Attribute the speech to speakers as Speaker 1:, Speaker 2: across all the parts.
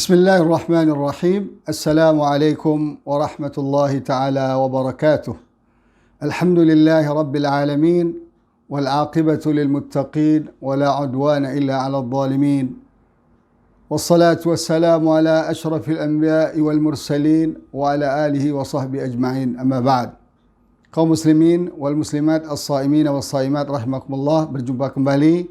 Speaker 1: Bismillahirrahmanirrahim. Assalamualaikum warahmatullahi ta'ala wabarakatuh. Alhamdulillahi rabbil alamin. Wal aqibatu lil muttaqin. Wa la udwana illa ala dhalimin. Wassalatu wassalamu ala ashrafil anbiya'i wal mursalin. Wa ala alihi wa sahbihi ajma'in. Amma ba'd. Kaum muslimin wal muslimat as-saimin was saimat rahimakumullah. Berjumpa kembali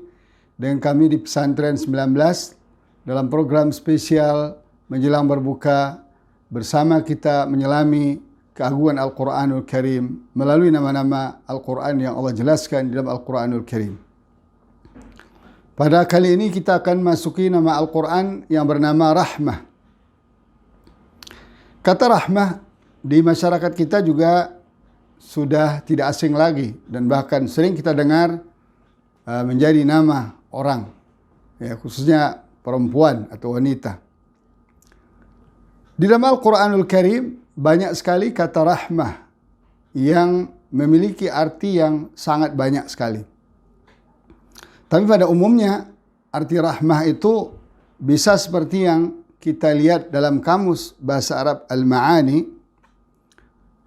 Speaker 1: dengan kami di Pesantren 19 dalam program spesial menjelang berbuka, bersama kita menyelami keagungan Al-Quranul Karim melalui nama-nama Al-Quran yang Allah jelaskan di dalam Al-Quranul Karim. Pada kali ini kita akan masuki nama Al-Quran yang bernama Rahmah. Kata Rahmah di masyarakat kita juga sudah tidak asing lagi dan bahkan sering kita dengar menjadi nama orang, ya, khususnya perempuan atau wanita. Di dalam Al-Quranul Karim banyak sekali kata rahmah yang memiliki arti yang sangat banyak sekali. Tapi pada umumnya arti rahmah itu bisa seperti yang kita lihat dalam kamus bahasa Arab Al-Ma'ani.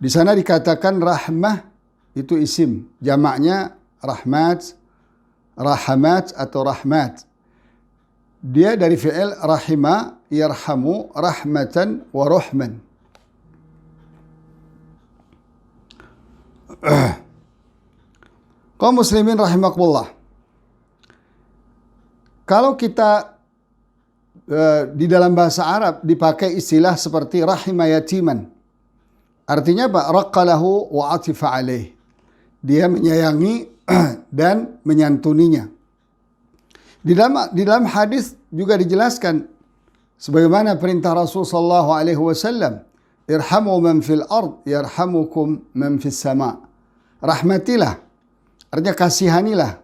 Speaker 1: Di sana dikatakan rahmah itu isim, jamaknya rahmat, rahamat atau rahmat. Dia dari fi'il rahima, yarhamu, rahmatan, wa rahman. Kaum muslimin rahimakumullah. Kalau kita di dalam bahasa Arab dipakai istilah seperti rahima yatiman. Artinya apa? Raqqalahu wa atifa alaih. Dia menyayangi dan menyantuninya. Di dalam hadis juga dijelaskan sebagaimana perintah Rasul sallallahu alaihi wasallam, irhamu man fil ard yarhamukum man fis sama. Rahmatilah, artinya kasihanilah,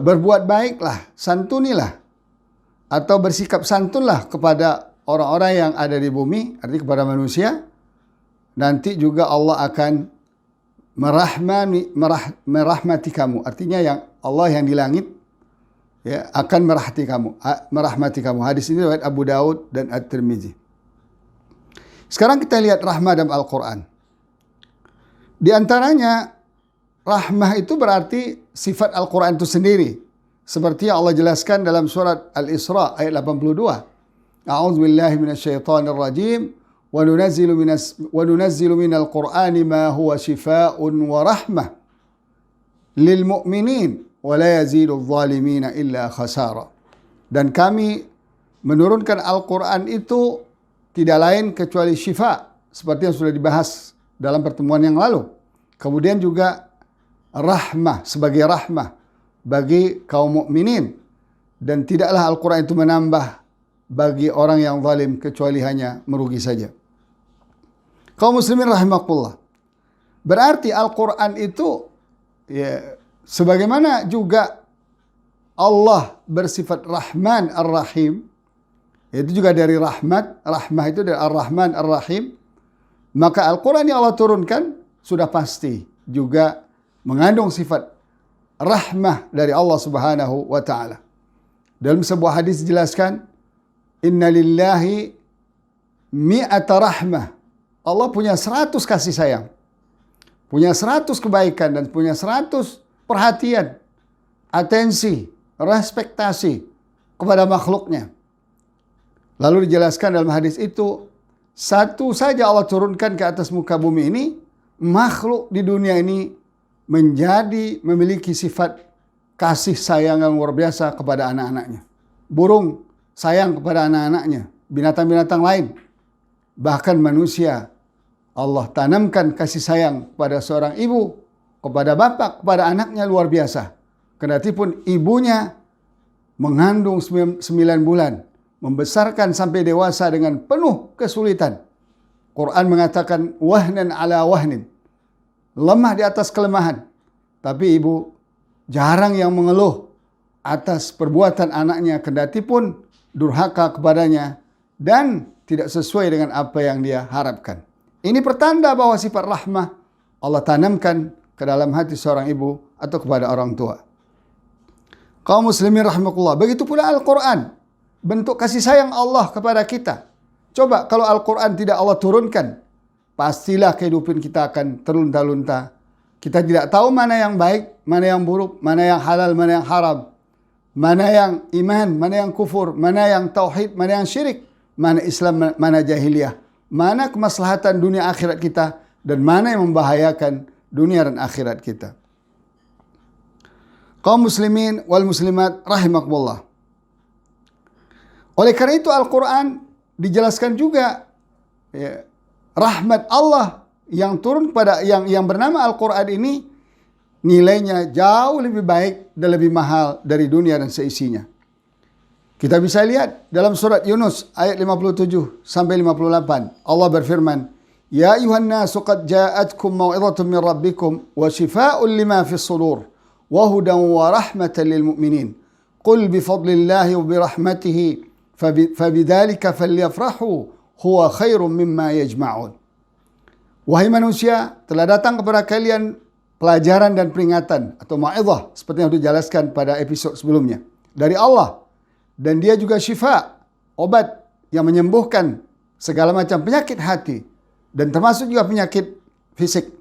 Speaker 1: berbuat baiklah, santunilah atau bersikap santunlah kepada orang-orang yang ada di bumi, artinya kepada manusia. Nanti juga Allah akan merahmati kamu, artinya yang Allah yang di langit, ya, akan merahmati kamu. Hadis ini riwayat Abu Daud dan At-Tirmizi. Sekarang kita lihat rahmah dalam Al-Quran. Di antaranya rahmah itu berarti sifat Al-Quran itu sendiri. Seperti yang Allah jelaskan dalam surat Al-Isra ayat 82. A'udzubillahi minasyaitonir rajim. Wa nunazzilu minal Qur'ani ma huwa shifaa'un wa rahmah lil mu'minin. وَلَا يَزِيدُ الظَّالِمِينَ إِلَّا خَسَارًا. Dan kami menurunkan Al-Quran itu tidak lain kecuali syifa, seperti yang sudah dibahas dalam pertemuan yang lalu. Kemudian juga rahmah, sebagai rahmah bagi kaum mukminin. Dan tidaklah Al-Quran itu menambah bagi orang yang zalim kecuali hanya merugi saja. Kaum muslimin rahimakumullah. Berarti Al-Quran itu, ya, sebagaimana juga Allah bersifat Rahman Ar-Rahim, itu juga dari rahmat, rahmah itu dari Ar-Rahman Ar-Rahim, maka Al-Quran yang Allah turunkan sudah pasti juga mengandung sifat rahmah dari Allah Subhanahu wa Ta'ala. Dalam sebuah hadis dijelaskan, Inna lillahi mi'ata rahmah. Allah punya 100 kasih sayang, punya 100 kebaikan, dan punya 100 perhatian, atensi, respektasi kepada makhluknya. Lalu dijelaskan dalam hadis itu, satu saja Allah turunkan ke atas muka bumi ini, makhluk di dunia ini memiliki sifat kasih sayang yang luar biasa kepada anak-anaknya. Burung sayang kepada anak-anaknya, binatang-binatang lain, bahkan manusia. Allah tanamkan kasih sayang kepada seorang ibu, kepada bapak, kepada anaknya luar biasa. Kendatipun ibunya mengandung 9 bulan, membesarkan sampai dewasa dengan penuh kesulitan. Quran mengatakan wahnan ala wahnin, lemah di atas kelemahan. Tapi ibu jarang yang mengeluh atas perbuatan anaknya, kendatipun durhaka kepadanya dan tidak sesuai dengan apa yang dia harapkan. Ini pertanda bahwa sifat rahmah Allah tanamkan ke dalam hati seorang ibu atau kepada orang tua. Kaum muslimin rahimakumullah. Begitu pula Al-Quran. bentuk kasih sayang Allah kepada kita. Coba kalau Al-Quran tidak Allah turunkan, pastilah kehidupan kita akan terlunta-lunta. Kita tidak tahu mana yang baik, mana yang buruk, mana yang halal, mana yang haram. Mana yang iman, mana yang kufur, mana yang tauhid, mana yang syirik, mana Islam, mana jahiliyah. Mana kemaslahatan dunia akhirat kita, dan mana yang membahayakan dunia dan akhirat kita. Kaum muslimin wal muslimat rahimakumullah. Oleh karena itu Al-Quran dijelaskan juga ya, rahmat Allah yang turun pada yang bernama Al-Quran ini nilainya jauh lebih baik dan lebih mahal dari dunia dan seisinya. Kita bisa lihat dalam surat Yunus ayat 57 sampai 58. Allah berfirman, "Ya ayuhan nasu qad ja'atkum mau'izatun min rabbikum wa shifaa'un lima fis sudur wa hudan wa rahmatan lil mu'minin. Qul bi fadlillahi wa bi rahmatihi fabidzalika falyafrahu huwa khairum mimma yajma'un." Wahai manusia, telah datang kepada kalian pelajaran dan peringatan atau mau'izah seperti yang dijelaskan pada episode sebelumnya dari Allah, dan dia juga syifa, obat yang menyembuhkan segala macam penyakit hati dan termasuk juga penyakit fisik.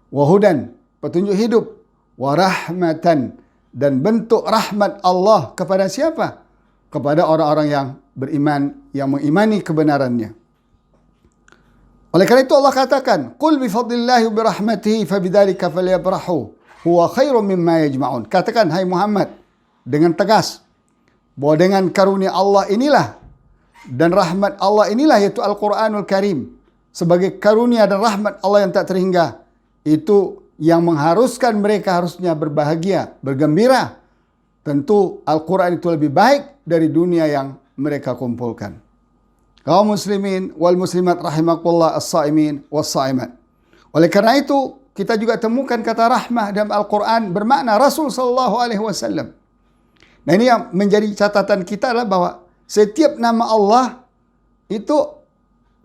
Speaker 1: Wahudan, petunjuk hidup, warahmatan, dan bentuk rahmat Allah kepada siapa? Kepada orang-orang yang beriman, yang mengimani kebenarannya. Oleh karena itu Allah katakan, "Qul bi fadlillahi wa bi rahmatihi fabidzalika falyafrahu huwa khairum mimma yajma'un." Katakan hai Muhammad dengan tegas bahwa dengan karunia Allah inilah dan rahmat Allah inilah, yaitu Al-Qur'anul Karim, sebagai karunia dan rahmat Allah yang tak terhingga, itu yang mengharuskan mereka harusnya berbahagia, bergembira. Tentu Al-Quran itu lebih baik dari dunia yang mereka kumpulkan. Kaum muslimin wal muslimat rahimakumullah as-saimin was-saimat. Oleh karena itu kita juga temukan kata rahmah dalam Al-Quran bermakna Rasul sallallahu alaihi wasallam. Nah, ini yang menjadi catatan kita adalah bahwa setiap nama Allah itu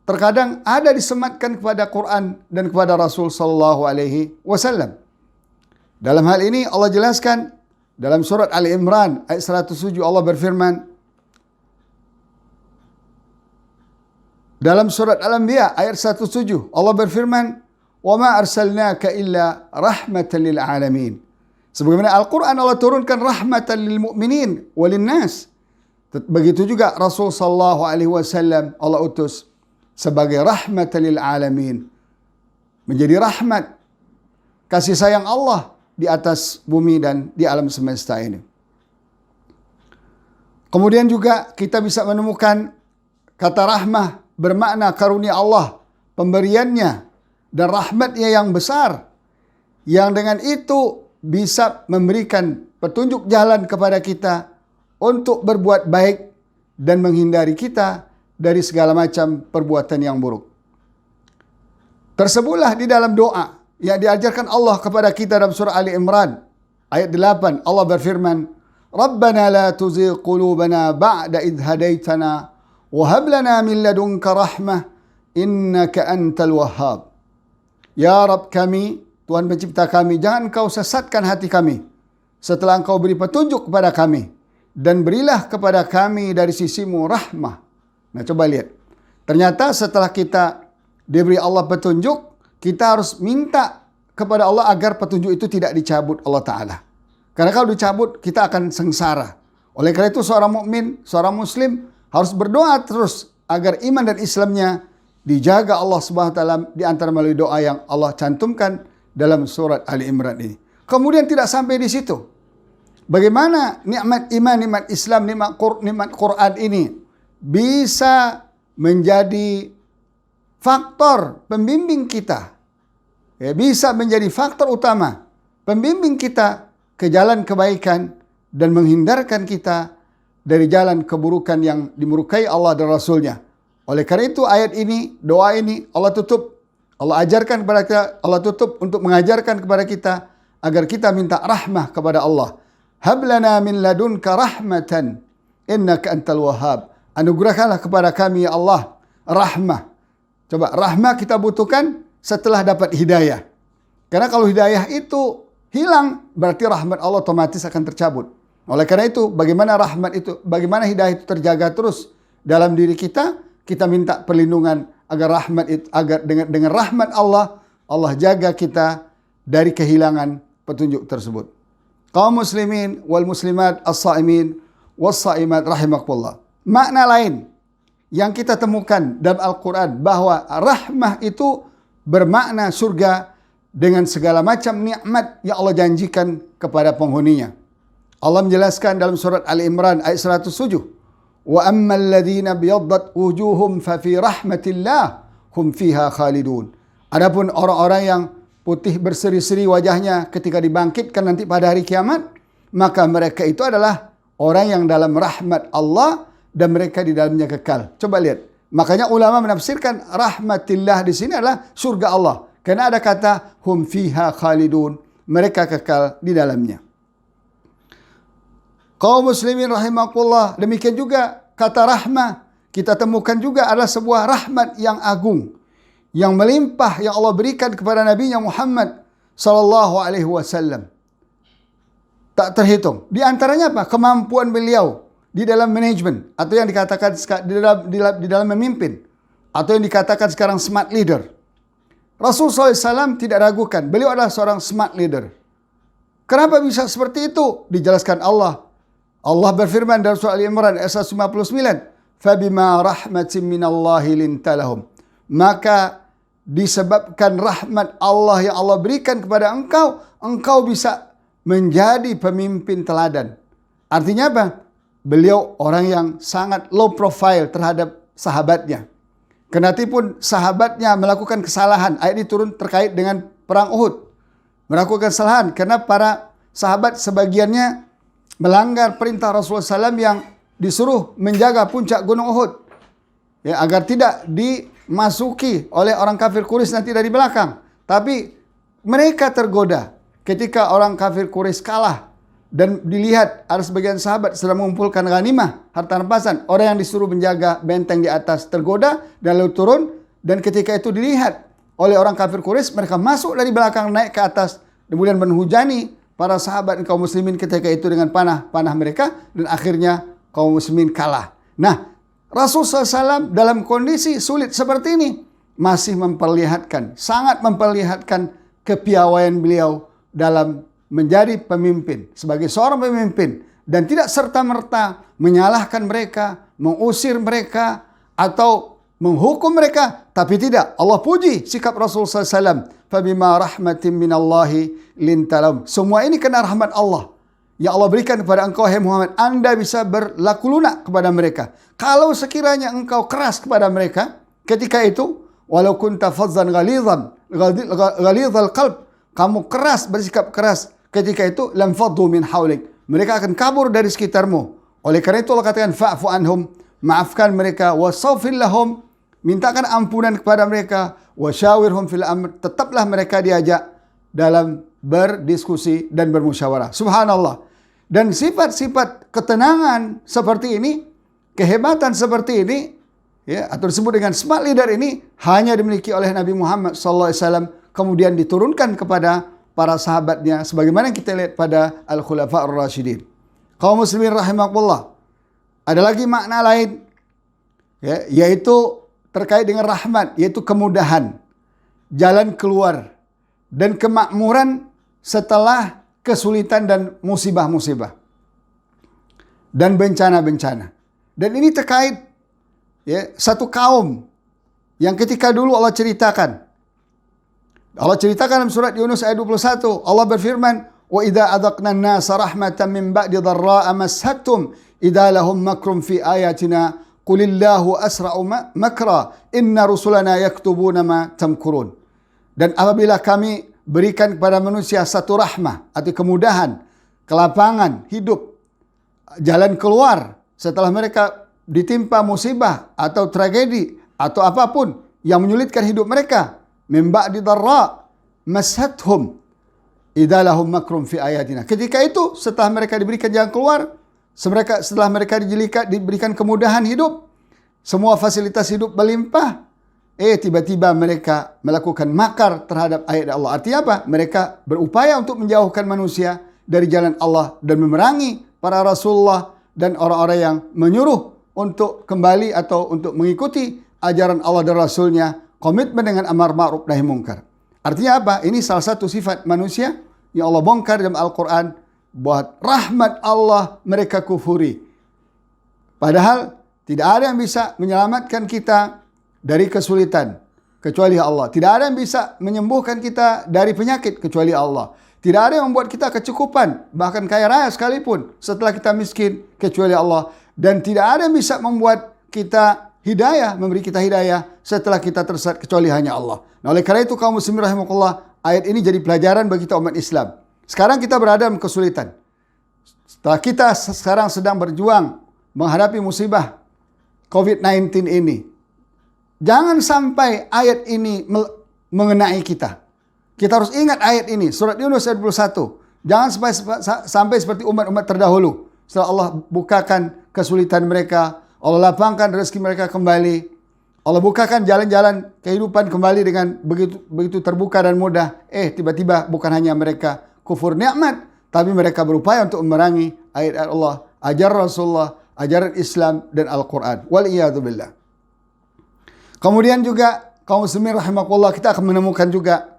Speaker 1: terkadang ada disematkan kepada Quran dan kepada Rasul sallallahu alaihi wasallam. Dalam hal ini Allah jelaskan dalam surat Ali Imran ayat 107, Allah berfirman, dalam surat Al-Anbiya ayat 107 Allah berfirman, "Wa ma arsalnaka illa rahmatan lil alamin." Sebagaimana Al-Quran Allah turunkan rahmatan lil mu'minin walin nas. Begitu juga Rasul sallallahu alaihi wasallam Allah utus sebagai rahmatan lil alamin. Menjadi rahmat, kasih sayang Allah di atas bumi dan di alam semesta ini. Kemudian juga kita bisa menemukan kata rahmah bermakna karunia Allah, pemberiannya dan rahmatnya yang besar, yang dengan itu bisa memberikan petunjuk jalan kepada kita untuk berbuat baik dan menghindari kita dari segala macam perbuatan yang buruk. Tersebutlah di dalam doa yang diajarkan Allah kepada kita dalam surah Ali Imran ayat 8. Allah berfirman, "Rabbana la tuzigh qulubana ba'da idh hadaitana wa hab lana min ladunka rahmah innaka antal wahhab." Ya Rabb kami, Tuhan pencipta kami, jangan Engkau sesatkan hati kami setelah Engkau beri petunjuk kepada kami, dan berilah kepada kami dari sisimu rahmah. Nah, coba lihat. Ternyata setelah kita diberi Allah petunjuk, kita harus minta kepada Allah agar petunjuk itu tidak dicabut Allah Ta'ala. Karena kalau dicabut, kita akan sengsara. Oleh karena itu seorang mukmin, seorang muslim harus berdoa terus agar iman dan Islamnya dijaga Allah Subhanahu wa taala di antara melalui doa yang Allah cantumkan dalam surat Ali Imran ini. Kemudian tidak sampai di situ. Bagaimana nikmat iman, nikmat Islam, nikmat Quran ini bisa menjadi faktor pembimbing kita. Ya, bisa menjadi faktor utama pembimbing kita ke jalan kebaikan dan menghindarkan kita dari jalan keburukan yang dimurkai Allah dan Rasulnya. Oleh karena itu ayat ini, doa ini Allah ajarkan kepada kita, Allah tutup untuk mengajarkan kepada kita agar kita minta rahmah kepada Allah. Hablana min ladunka rahmatan innaka antal wahhab. Anugerahkanlah kepada kami ya Allah rahmah. Coba, rahmah kita butuhkan setelah dapat hidayah. Karena kalau hidayah itu hilang, berarti rahmat Allah otomatis akan tercabut. Oleh karena itu, bagaimana rahmat itu, bagaimana hidayah itu terjaga terus dalam diri kita, kita minta perlindungan agar rahmat itu, agar dengan rahmat Allah, Allah jaga kita dari kehilangan petunjuk tersebut. Kaum muslimin wal muslimat as-saimin was-saimat rahimakumullah. Makna lain yang kita temukan dalam Al-Quran bahwa rahmah itu bermakna surga dengan segala macam nikmat yang Allah janjikan kepada penghuninya. Allah menjelaskan dalam surat Ali Imran ayat 107, "Wa ammal ladzina biyaddat wujuhum fa fi rahmatillah hum fiha khalidun." Adapun orang-orang yang putih berseri-seri wajahnya ketika dibangkitkan nanti pada hari kiamat, maka mereka itu adalah orang yang dalam rahmat Allah dan mereka di dalamnya kekal. Coba lihat. Makanya ulama menafsirkan rahmatillah di sini adalah surga Allah. Karena ada kata hum fiha khalidun, mereka kekal di dalamnya. Kaum muslimin rahimakumullah, demikian juga kata rahmah kita temukan juga adalah sebuah rahmat yang agung, yang melimpah yang Allah berikan kepada Nabi-Nya Muhammad sallallahu alaihi wasallam. Tak terhitung. Di antaranya apa? Kemampuan beliau di dalam manajemen, atau yang dikatakan di dalam memimpin, atau yang dikatakan sekarang smart leader. Rasulullah SAW tidak ragukan, beliau adalah seorang smart leader. Kenapa bisa seperti itu? Dijelaskan Allah. Allah berfirman dalam surah Ali Imran ayat 159, "Fabima rahmatin minallahi lintalahum." Maka disebabkan rahmat Allah yang Allah berikan kepada engkau, engkau bisa menjadi pemimpin teladan. Artinya apa? Beliau orang yang sangat low profile terhadap sahabatnya. Kenatipun sahabatnya melakukan kesalahan, ayat ini turun terkait dengan perang Uhud. Melakukan kesalahan karena para sahabat sebagiannya melanggar perintah Rasulullah SAW yang disuruh menjaga puncak gunung Uhud, ya, agar tidak dimasuki oleh orang kafir Quraisy nanti dari belakang. Tapi mereka tergoda ketika orang kafir Quraisy kalah dan dilihat ada sebagian sahabat sedang mengumpulkan ghanimah, harta rampasan. Orang yang disuruh menjaga benteng di atas tergoda dan lalu turun, dan ketika itu dilihat oleh orang kafir Quraisy, mereka masuk dari belakang naik ke atas kemudian menghujani para sahabat kaum muslimin ketika itu dengan panah mereka, dan akhirnya kaum muslimin kalah. Nah, Rasulullah SAW dalam kondisi sulit seperti ini masih memperlihatkan, sangat memperlihatkan kepiawaian beliau dalam menjadi pemimpin, sebagai seorang pemimpin, dan tidak serta-merta menyalahkan mereka, mengusir mereka, atau menghukum mereka. Tapi tidak, Allah puji sikap Rasulullah SAW. Fabima rahmatin minallahi lintalahum. Semua ini kena rahmat Allah yang Allah berikan kepada engkau, hai Muhammad. Anda bisa berlaku lunak kepada mereka. Kalau sekiranya engkau keras kepada mereka ketika itu, walau kunta fazzan ghalidhal qalb, kamu keras, bersikap keras ketika itu, lam faddu min haulik, mereka akan kabur dari sekitarmu. Oleh karena itu Allah katakan fa'fu anhum, maafkan mereka, wasaghfir lahum, mintakan ampunan kepada mereka, wasyawirhum fil amr, tetaplah mereka diajak dalam berdiskusi dan bermusyawarah. Subhanallah. Dan sifat-sifat ketenangan seperti ini, kehebatan seperti ini, ya, atau disebut dengan smart leader ini, hanya dimiliki oleh Nabi Muhammad SAW, kemudian diturunkan kepada para sahabatnya, sebagaimana kita lihat pada Al-Khulafa Ar-Rasyidin. Kaum muslimin rahimakumullah. Ada lagi makna lain, ya, yaitu terkait dengan rahmat, yaitu kemudahan, jalan keluar, dan kemakmuran setelah kesulitan dan musibah-musibah dan bencana-bencana. Dan ini terkait, ya, satu kaum yang ketika dulu Allah ceritakan dalam surat Yunus ayat 21, Allah berfirman, "Wa idza adzaqna an-nasa rahmatan min ba'di dharra'a massatkum idza lahum makrum fi ayatina qulillahu asra'u makra inna rusulana yaktubuna ma tamkurun." Dan apabila kami berikan kepada manusia satu rahmah atau kemudahan, kelapangan hidup, jalan keluar setelah mereka ditimpa musibah atau tragedi atau apapun yang menyulitkan hidup mereka, min ba'di dharra massathum idza lahum makrum fi ayatina. Ketika itu setelah mereka diberikan jalan keluar, setelah mereka diberikan kemudahan hidup, semua fasilitas hidup berlimpah, tiba-tiba mereka melakukan makar terhadap ayat Allah. Artinya apa? Mereka berupaya untuk menjauhkan manusia dari jalan Allah dan memerangi para Rasulullah dan orang-orang yang menyuruh untuk kembali atau untuk mengikuti ajaran Allah dan Rasulnya, komitmen dengan amar ma'ruf nahi mungkar. Artinya apa? Ini salah satu sifat manusia yang Allah bongkar dalam Al-Quran, bahwa rahmat Allah mereka kufuri. Padahal tidak ada yang bisa menyelamatkan kita dari kesulitan kecuali Allah. Tidak ada yang bisa menyembuhkan kita dari penyakit kecuali Allah. Tidak ada yang membuat kita kecukupan, bahkan kaya raya sekalipun setelah kita miskin, kecuali Allah. Dan tidak ada yang bisa membuat kita hidayah, memberi kita hidayah setelah kita tersesat, kecuali hanya Allah. Nah, oleh karena itu kaum muslimin rahimakumullah, ayat ini jadi pelajaran bagi kita umat Islam. Sekarang kita berada dalam kesulitan. Setelah kita sekarang sedang berjuang menghadapi musibah COVID-19 ini, jangan sampai ayat ini mengenai kita. Kita harus ingat ayat ini, surat Yunus ayat 21. Jangan sampai seperti umat-umat terdahulu. Setelah Allah bukakan kesulitan mereka, Allah lapangkan rezeki mereka kembali, Allah bukakan jalan-jalan kehidupan kembali dengan begitu terbuka dan mudah. Tiba-tiba bukan hanya mereka kufur nikmat, tapi mereka berupaya untuk memerangi ayat Allah, ajaran Rasulullah, ajaran Islam dan Al-Quran. Waliyadzubillah. Kemudian juga kaum muslimin rahimakumullah, kita akan menemukan juga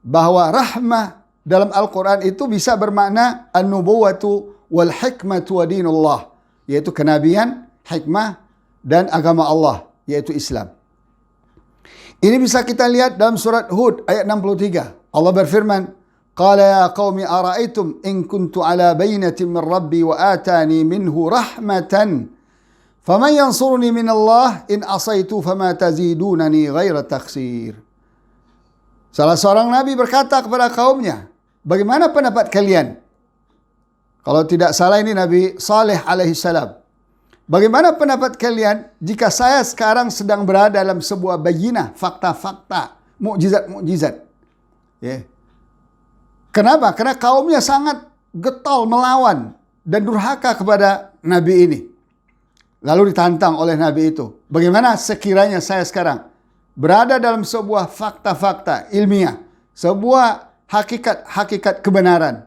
Speaker 1: bahwa rahmah dalam Al-Quran itu bisa bermakna an-nubuwatu wal hikmatu wa dinullah, yaitu kenabian, hikmah, dan agama Allah, yaitu Islam. Ini bisa kita lihat dalam surat Hud ayat 63. Allah berfirman, Qala ya qaumi ara'aytum in kuntu ala bayyinatin min rabbi wa atani minhu rahmatan faman yansuruni min Allah in asaitu fama tazidunani ghaira takhsir. Salah seorang nabi berkata kepada kaumnya, bagaimana pendapat kalian? Kalau tidak salah ini Nabi Saleh alaihi salam. Bagaimana pendapat kalian jika saya sekarang sedang berada dalam sebuah bayinah, fakta-fakta, mukjizat-mukjizat? Kenapa? Karena kaumnya sangat getol melawan dan durhaka kepada Nabi ini. Lalu ditantang oleh Nabi itu. Bagaimana sekiranya saya sekarang berada dalam sebuah fakta-fakta ilmiah, sebuah hakikat kebenaran,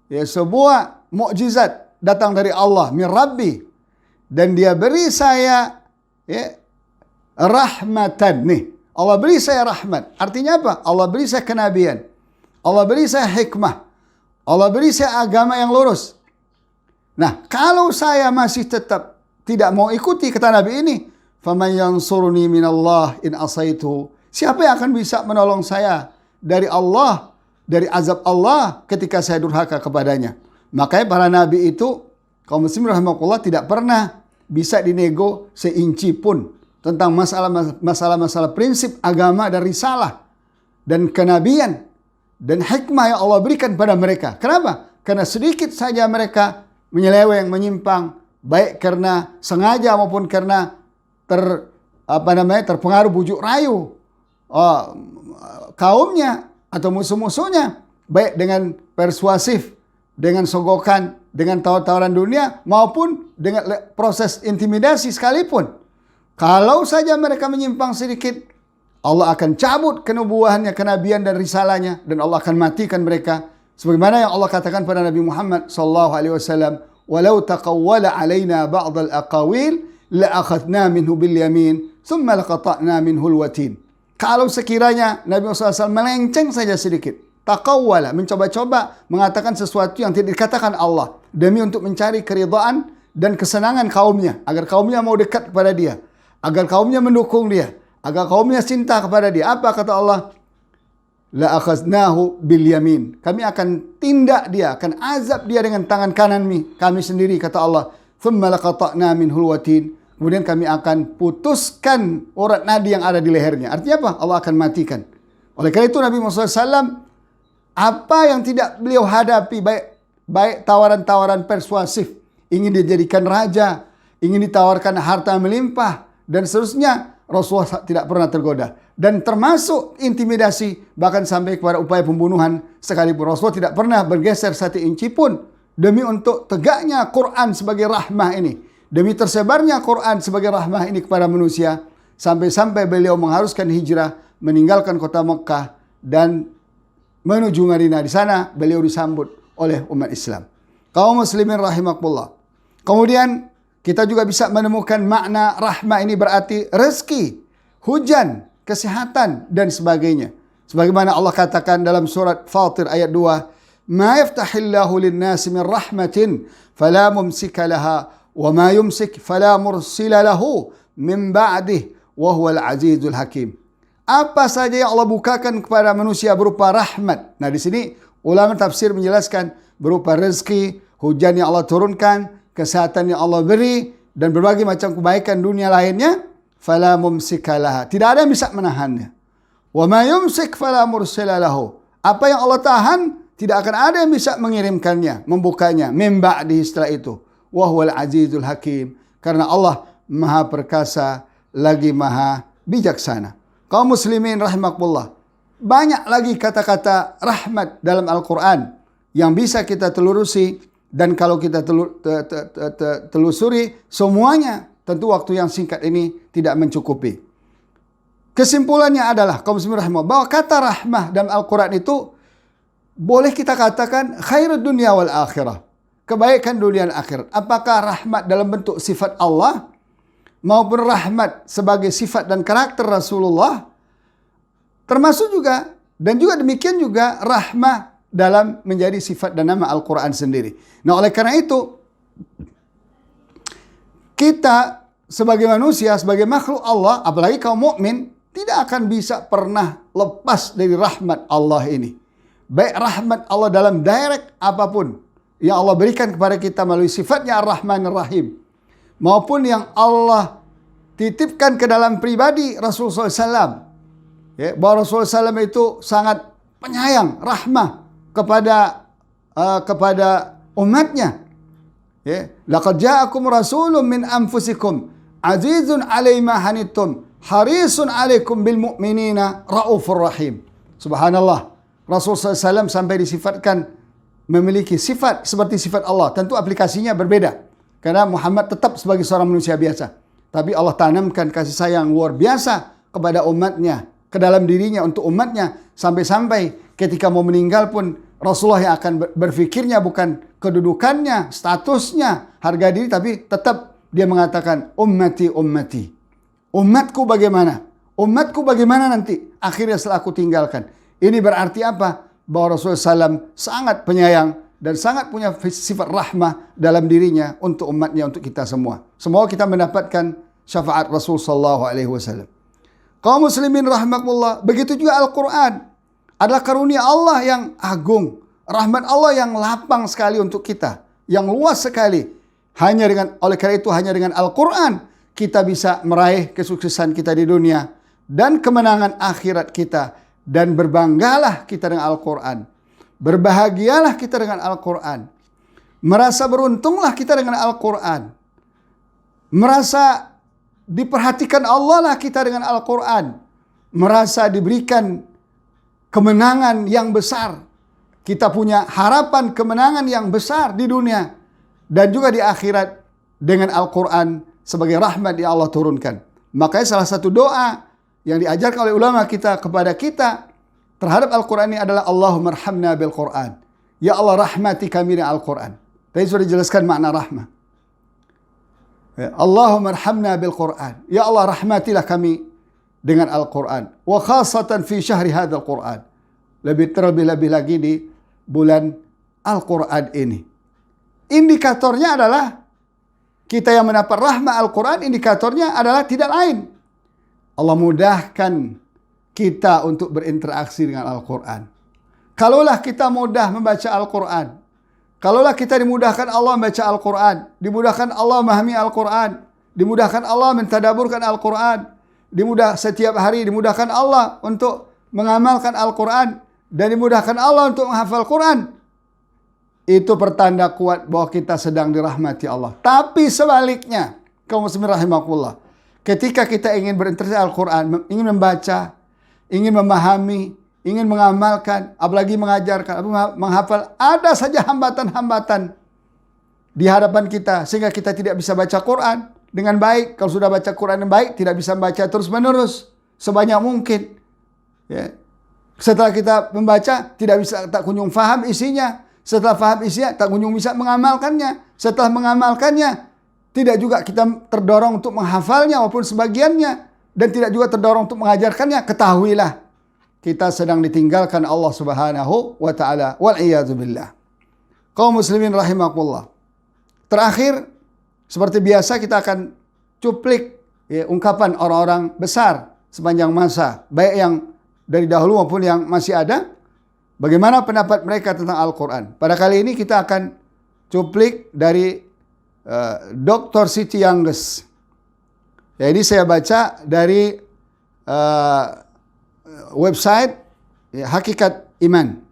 Speaker 1: sebuah mukjizat datang dari Allah, min Rabbi, dan dia beri saya rahmatan. Nih, Allah beri saya rahmat. Artinya apa? Allah beri saya kenabian, Allah beri saya hikmah, Allah beri saya agama yang lurus. Nah, kalau saya masih tetap tidak mau ikuti kata Nabi ini, faman yansuruni minallah in asaitu. Siapa yang akan bisa menolong saya dari Allah, dari azab Allah ketika saya durhaka kepadanya? Makanya para nabi itu, kaum muslimin rahimakumullah, tidak pernah bisa dinego seinci pun tentang masalah-masalah prinsip agama dan risalah dan kenabian dan hikmah yang Allah berikan pada mereka. Kenapa? Karena sedikit saja mereka menyeleweng, menyimpang, baik karena sengaja maupun karena terpengaruh bujuk rayu kaumnya atau musuh-musuhnya, baik dengan persuasif, dengan sogokan, dengan tawar-tawaran dunia, maupun dengan proses intimidasi sekalipun. Kalau saja mereka menyimpang sedikit, Allah akan cabut kenubuahannya, kenabian dan risalahnya, dan Allah akan matikan mereka. Sebagaimana yang Allah katakan pada Nabi Muhammad SAW, walau taqawwala alaina ba'd al-aqawil la'akhadna minhu bil yamin thumma laqata'na minhu al-watin. Kalau sekiranya Nabi SAW melenceng saja sedikit, taqawwala, mencoba-coba mengatakan sesuatu yang tidak dikatakan Allah demi untuk mencari keridhaan dan kesenangan kaumnya, agar kaumnya mau dekat kepada dia, agar kaumnya mendukung dia, agar kaumnya cinta kepada dia. Apa kata Allah? La'akhadnahu bil yamin. Kami akan tindak dia, akan azab dia dengan tangan kanan kami sendiri, kata Allah. Thumma laqata'na minhu al-watin. Kemudian kami akan putuskan urat nadi yang ada di lehernya. Artinya apa? Allah akan matikan. Oleh karena itu Nabi Muhammad SAW, apa yang tidak beliau hadapi, baik tawaran-tawaran persuasif, ingin dijadikan raja, ingin ditawarkan harta melimpah, dan seterusnya, Rasulullah tidak pernah tergoda. Dan termasuk intimidasi, bahkan sampai kepada upaya pembunuhan sekalipun. Rasulullah tidak pernah bergeser satu inci pun demi untuk tegaknya Quran sebagai rahmah ini, demi tersebarnya Quran sebagai rahmah ini kepada manusia, sampai-sampai beliau mengharuskan hijrah, meninggalkan kota Mekah dan menuju Madinah. Di sana beliau disambut oleh umat Islam. Kaum muslimin rahimakumullah. Kemudian kita juga bisa menemukan makna rahmah ini berarti rezeki, hujan, kesehatan dan sebagainya. Sebagaimana Allah katakan dalam surat Fatir ayat 2, "Ma yaftahillahu lin-nasi min rahmatin fala mumsika laha wa ma yumsik fala mursila lahu min ba'dih wa huwal azizul hakim." Apa saja yang Allah bukakan kepada manusia berupa rahmat. Nah, di sini ulama tafsir menjelaskan berupa rezeki, hujan yang Allah turunkan, kesehatan yang Allah beri, dan berbagai macam kebaikan dunia lainnya, fala mumsika laha. Tidak ada yang bisa menahannya. Wa ma yumsik fala mursila lahu. Apa yang Allah tahan, tidak akan ada yang bisa mengirimkannya, membukanya, min ba'dihi setelah itu. Wa huwal azizul hakim. Karena Allah Maha Perkasa lagi Maha Bijaksana. Kaum muslimin rahimakumullah. Banyak lagi kata-kata rahmat dalam Al-Quran yang bisa kita telurusi, dan kalau kita telusuri semuanya, tentu waktu yang singkat ini tidak mencukupi. Kesimpulannya adalah, kaum muslimin rahimahullah, bahwa kata rahmah dalam Al-Quran itu boleh kita katakan khairud dunia wal akhirah, kebaikan dunia dan akhirat. Apakah rahmat dalam bentuk sifat Allah maupun rahmat sebagai sifat dan karakter Rasulullah, termasuk juga, dan juga demikian juga rahmah dalam menjadi sifat dan nama Al-Quran sendiri. Nah, oleh karena itu, kita sebagai manusia, sebagai makhluk Allah, apalagi kaum mukmin, tidak akan bisa pernah lepas dari rahmat Allah ini. Baik rahmat Allah dalam direct apapun yang Allah berikan kepada kita melalui sifatnya Ar-Rahman Ar-Rahim, maupun yang Allah titipkan ke dalam pribadi Rasulullah SAW. Ya, bahwa Rasulullah SAW itu sangat penyayang, rahmah kepada umatnya. Ya, laqad ja'akum rasulun min anfusikum azizun 'alaihi ma hanittum harisun 'alaikum bil mu'minina raufur rahim. Subhanallah. Rasulullah SAW sampai disifatkan memiliki sifat seperti sifat Allah. Tentu aplikasinya berbeda, karena Muhammad tetap sebagai seorang manusia biasa, tapi Allah tanamkan kasih sayang luar biasa kepada umatnya, ke dalam dirinya untuk umatnya, sampai-sampai ketika mau meninggal pun Rasulullah yang akan berfikirnya bukan kedudukannya, statusnya, harga diri, tapi tetap dia mengatakan ummati ummati. Umatku bagaimana? Umatku bagaimana nanti akhirnya setelah aku tinggalkan. Ini berarti apa? Bahwa Rasulullah SAW sangat penyayang dan sangat punya sifat rahmah dalam dirinya untuk umatnya, untuk kita semua. Semoga kita mendapatkan syafaat Rasul sallallahu alaihi wasallam. Kaum muslimin rahimakumullah, begitu juga Al-Quran adalah karunia Allah yang agung, rahmat Allah yang lapang sekali untuk kita, yang luas sekali. Oleh karena itu hanya dengan Al-Quran kita bisa meraih kesuksesan kita di dunia dan kemenangan akhirat kita. Dan berbanggalah kita dengan Al-Quran. Berbahagialah kita dengan Al-Quran. Merasa beruntunglah kita dengan Al-Quran. Merasa diperhatikan Allah lah kita dengan Al-Quran. Merasa diberikan kemenangan yang besar. Kita punya harapan kemenangan yang besar di dunia dan juga di akhirat dengan Al-Quran sebagai rahmat yang Allah turunkan. Makanya salah satu doa yang diajarkan oleh ulama kita kepada kita terhadap Al-Quran ini adalah Allahumma arhamna bil Quran. Ya Allah, rahmati kami dengan Al-Quran. Tadi sudah dijelaskan makna rahmah. Ya, Allahumma arhamna bil Quran. Ya Allah, rahmatilah kami dengan Al-Quran. Wa khasatan fi syahri hadzal Quran. Lebih lagi di bulan Al-Quran ini. Indikatornya adalah kita yang mendapat rahmat Al-Quran, indikatornya adalah tidak lain, Allah mudahkan kita untuk berinteraksi dengan Al-Quran. Kalaulah kita mudah membaca Al-Quran, kalaulah kita dimudahkan Allah membaca Al-Quran, dimudahkan Allah memahami Al-Quran, dimudahkan Allah mentadaburkan Al-Quran, setiap hari dimudahkan Allah untuk mengamalkan Al-Quran, dan dimudahkan Allah untuk menghafal Quran, itu pertanda kuat bahwa kita sedang dirahmati Allah. Tapi sebaliknya, kaum muslimin rahimakumullah, ketika kita ingin berinteraksi Al-Quran, ingin membaca, ingin memahami, ingin mengamalkan, apalagi mengajarkan, menghafal, ada saja hambatan-hambatan di hadapan kita sehingga kita tidak bisa baca Quran dengan baik. Kalau sudah baca Quran dengan baik, tidak bisa membaca terus-menerus sebanyak mungkin. Ya. Setelah kita membaca, tidak bisa, tak kunjung faham isinya, Setelah faham isinya, tak kunjung bisa mengamalkannya. Setelah mengamalkannya, tidak juga kita terdorong untuk menghafalnya walaupun sebagiannya. Dan tidak juga terdorong untuk mengajarkannya. Ketahuilah, kita sedang ditinggalkan Allah Subhanahu wa ta'ala. Wal'iyadzubillah. Kaum muslimin rahimakumullah. Terakhir, seperti biasa kita akan cuplik ungkapan orang-orang besar sepanjang masa. Baik yang dari dahulu maupun yang masih ada. Bagaimana pendapat mereka tentang Al-Quran. Pada kali ini kita akan cuplik dari Dr. Siti Younges. Jadi saya baca dari website Hakikat Iman.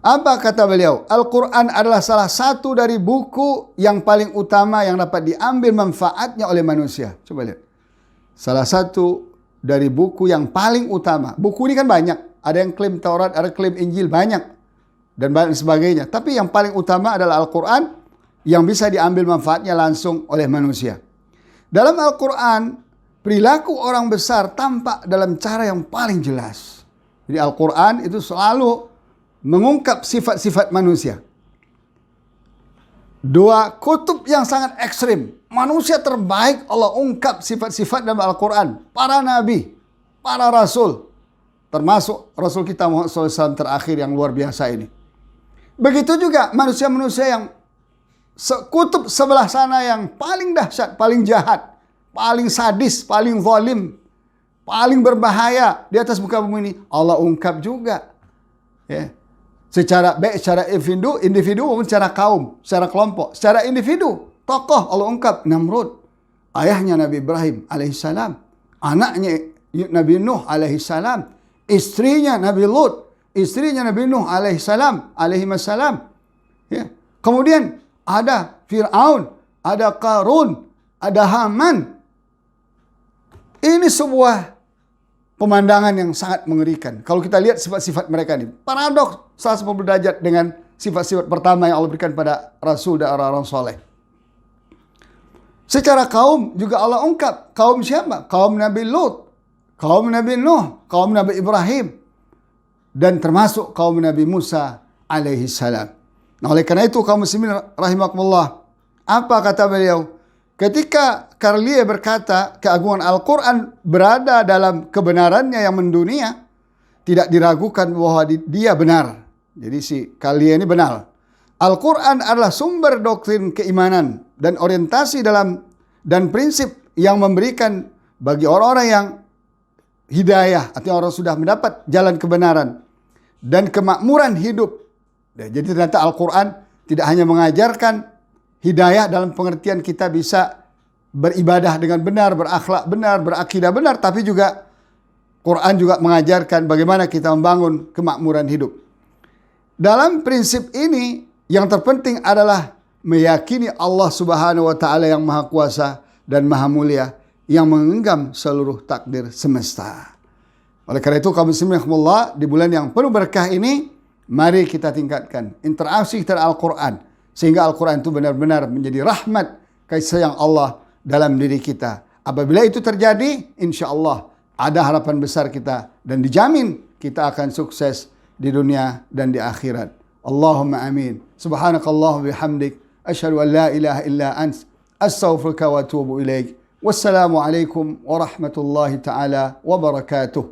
Speaker 1: Apa kata beliau? Al-Quran adalah salah satu dari buku yang paling utama yang dapat diambil manfaatnya oleh manusia. Coba lihat. Salah satu dari buku yang paling utama. Buku ini kan banyak. Ada yang klaim Taurat, ada klaim Injil, banyak. Dan banyak sebagainya. Tapi yang paling utama adalah Al-Quran yang bisa diambil manfaatnya langsung oleh manusia. Dalam Al-Quran, perilaku orang besar tampak dalam cara yang paling jelas. Jadi Al-Quran itu selalu mengungkap sifat-sifat manusia. Dua kutub yang sangat ekstrim. Manusia terbaik Allah ungkap sifat-sifat dalam Al-Quran. Para nabi, para rasul. Termasuk Rasul kita Muhammad SAW terakhir yang luar biasa ini. Begitu juga manusia-manusia yang kutub sebelah sana yang paling dahsyat, paling jahat, paling sadis, paling zalim, paling berbahaya di atas muka bumi ini. Allah ungkap juga. Ya. Baik secara individu maupun secara kaum, secara kelompok. Secara individu, tokoh Allah ungkap. Namrud, ayahnya Nabi Ibrahim alaihissalam, anaknya Nabi Nuh alaihissalam, istrinya Nabi Lut, istrinya Nabi Nuh alaihissalam, ya. Kemudian ada Fir'aun, ada Qarun, ada Haman. Ini sebuah pemandangan yang sangat mengerikan. Kalau kita lihat sifat-sifat mereka ini, paradoks 180 derajat dengan sifat-sifat pertama yang Allah berikan pada Rasul dan orang-orang soleh. Secara kaum juga Allah ungkap. Kaum siapa? Kaum Nabi Lut, kaum Nabi Nuh, kaum Nabi Ibrahim, dan termasuk kaum Nabi Musa alaihi salam. Nah, oleh karena itu kaum muslimin rahimakumullah, apa kata beliau? Ketika Carlier berkata keagungan Al-Quran berada dalam kebenarannya yang mendunia, tidak diragukan bahwa dia benar. Jadi si Carlier ini benar. Al-Quran adalah sumber doktrin keimanan dan orientasi dan prinsip yang memberikan bagi orang-orang yang hidayah, artinya orang sudah mendapat jalan kebenaran dan kemakmuran hidup. Jadi ternyata Al-Quran tidak hanya mengajarkan hidayah dalam pengertian kita bisa beribadah dengan benar, berakhlak benar, berakidah benar, tapi juga Quran juga mengajarkan bagaimana kita membangun kemakmuran hidup. Dalam prinsip ini yang terpenting adalah meyakini Allah Subhanahu wa taala yang Maha Kuasa dan Maha Mulia yang menggenggam seluruh takdir semesta. Oleh karena itu kaum muslimin rahimakumullah, di bulan yang penuh berkah ini mari kita tingkatkan interaksi terhadap Al-Quran sehingga Al-Quran itu benar-benar menjadi rahmat kasih sayang Allah dalam diri kita. Apabila itu terjadi, insya Allah ada harapan besar kita dan dijamin kita akan sukses di dunia dan di akhirat. Allahumma amin. Subhanakallah bihamdik. Asyhadu an la ilaha illa ant. Astaghfiruka wa atubu ilaik. Wassalamualaikum warahmatullahi taala wabarakatuh.